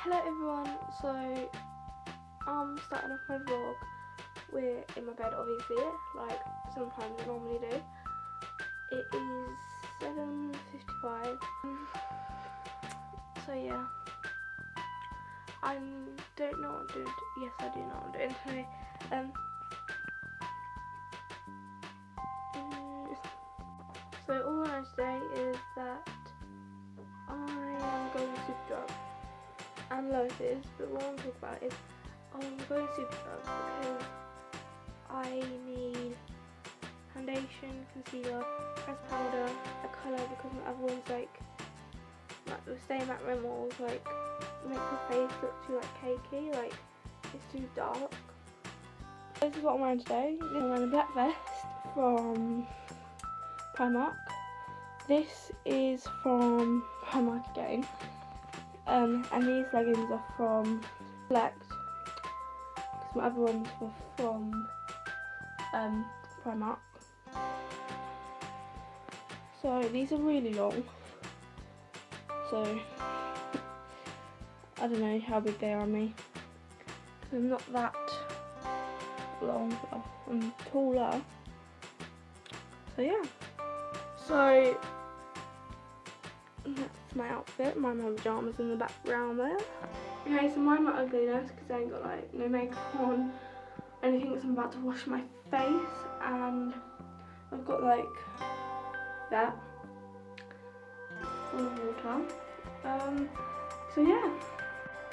Hello everyone, so I'm starting off my vlog. We're in my bed obviously, like sometimes I normally do. It is 7:55. So yeah, I don't know what I'm doing. Yes, I do know what I'm doing today. So all I know today is that I am going to Superdrug and Lotus, but what I'm talking about is I'm going to Superdrug because I need foundation, concealer, pressed powder, a colour because my other one's like the Stay Matte Rimmels like make your face look too like cakey, like it's too dark. This is what I'm wearing today. I'm wearing a black vest from Primark. This is from Primark again. And these leggings are from Select, because my other ones were from Primark. So these are really long, so I don't know how big they are on me, because I'm not that long, well, I'm taller. So yeah, so that's my outfit. My pyjamas in the background there. Okay, so my ugliness because I ain't got like no makeup on, anything, because I'm about to wash my face and I've got like that full of water. So yeah,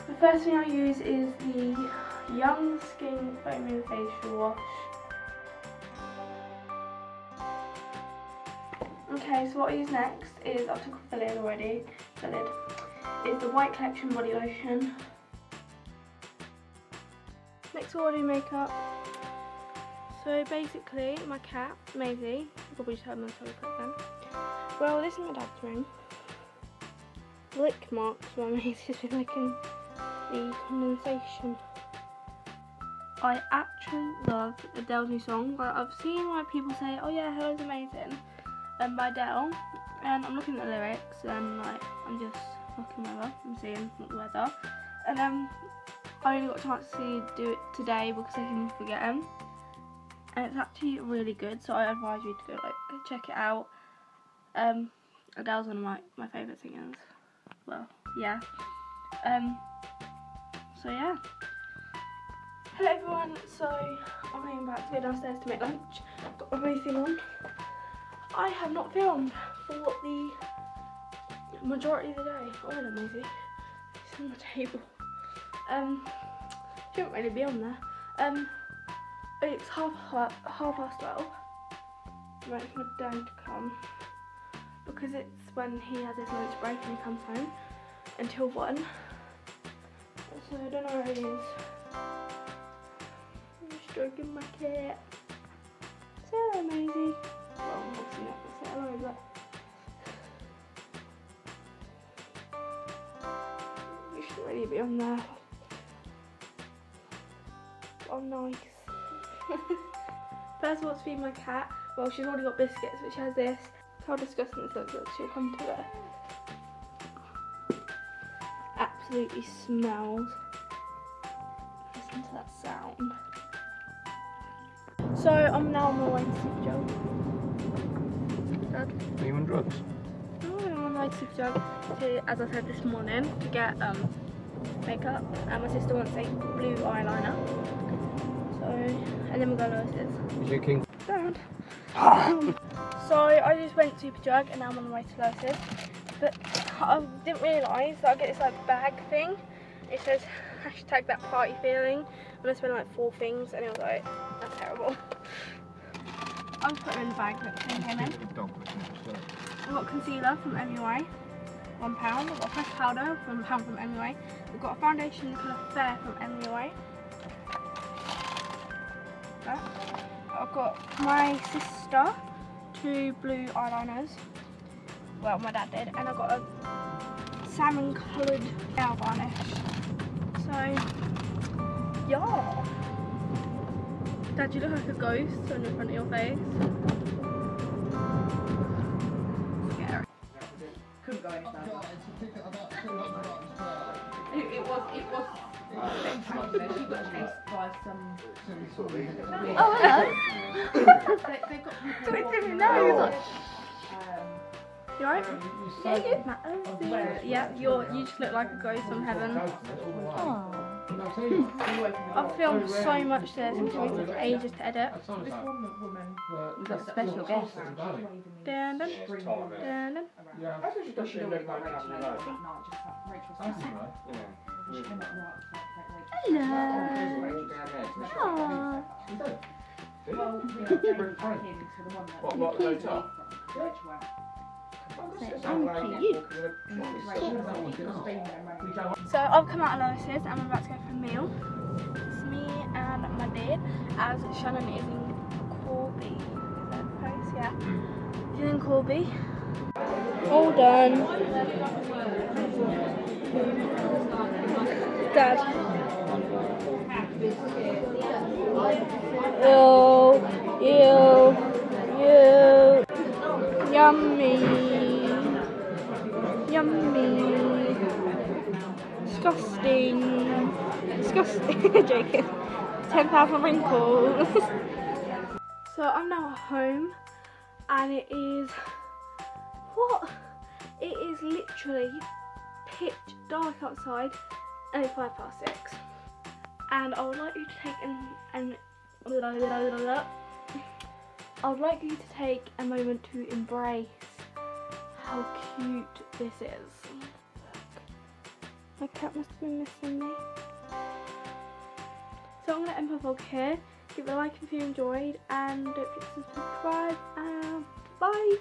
the first thing I use is the Young Skin Foaming Facial Wash. Okay, so what I use next is, I took off the lid already, is the White Collection Body Lotion. Next we'll do makeup. So basically, my cat, Maisie, you probably just heard my story clip then. Well, this is my dad's room. Lick marks where Maisie's been licking the condensation. I actually love Adele's new song. Like, I've seen why people say, oh yeah, Hello's amazing, by Adele, and I'm looking at the lyrics and like I'm just looking over and seeing what the words are, and I only got a chance to do it today because I can forget them, and it's actually really good, so I advise you to go like check it out. Adele's one of my favourite singers. Well, yeah. So yeah. Hello everyone, so I'm about to go downstairs to make lunch. Got everything on. I have not filmed for the majority of the day. Oh, hello Maisie. It's on the table. Shouldn't really be on there. It's half past 12. I'm waiting for my dad to come because it's when he has his lunch break and he comes home until 1. So I don't know where he is. I'm stroking my cat. Say hello, Maisie. Well, I'm obviously not going to say hello, but you should really be on there. Oh, nice. First of all, to feed my cat. Well, she's already got biscuits, but she has this. How disgusting this looks, she'll come to it. Absolutely smells. Listen to that sound. So I'm now on my way to Superdrug. Are you on drugs? No, I'm on my way to Superdrug to, as I said this morning, to get makeup, and my sister wants a blue eyeliner. So, and then we'll go to Lotus's. Is you king? Dad. So I just went to Superdrug and now I'm on the way to Lotus's. But I didn't realise that I get this like bag thing. It says hashtag that party feeling, and I spent like 4 things, and it was like, that's terrible. I'll just put them in the bag that came in. I've got concealer from MUA, £1. I've got pressed powder from £1 from MUA. We've got a foundation in the colour Fair from MUA. I've got my sister 2 blue eyeliners. Well, my dad did, and I've got a salmon coloured nail varnish. So, yeah. Dad, you look like a ghost on the front of your face. Scary. Couldn't go any faster. It was spectacular. She got chased by some. Oh, hello. They got people. So it's in your nose. You alright? Yeah, good. Yeah, you just look like a ghost from heaven. Oh. I've filmed so much there since it took ages to edit. This woman. We've got a special guest. Dun, dun, dun, dun. She looked like Rachel. She came up right. Hello. Well, back into the one that. What later? So I've come out of Lois's and I'm about to go for a meal. It's me and my dad, as Shannon is in Corby. Is that the place? Yeah. She's in Corby. All done. Dad. Ew. Yummy. Yummy. Disgusting. Disgusting. Joking. 10,000 wrinkles. So I'm now at home and it is, what? It is literally pitch dark outside and it's 6:05. And I would like you to take I would like you to take a moment to embrace how cute this is. My cat must have been missing me. So I'm going to end my vlog here. Give it a like if you enjoyed and don't forget to subscribe and bye!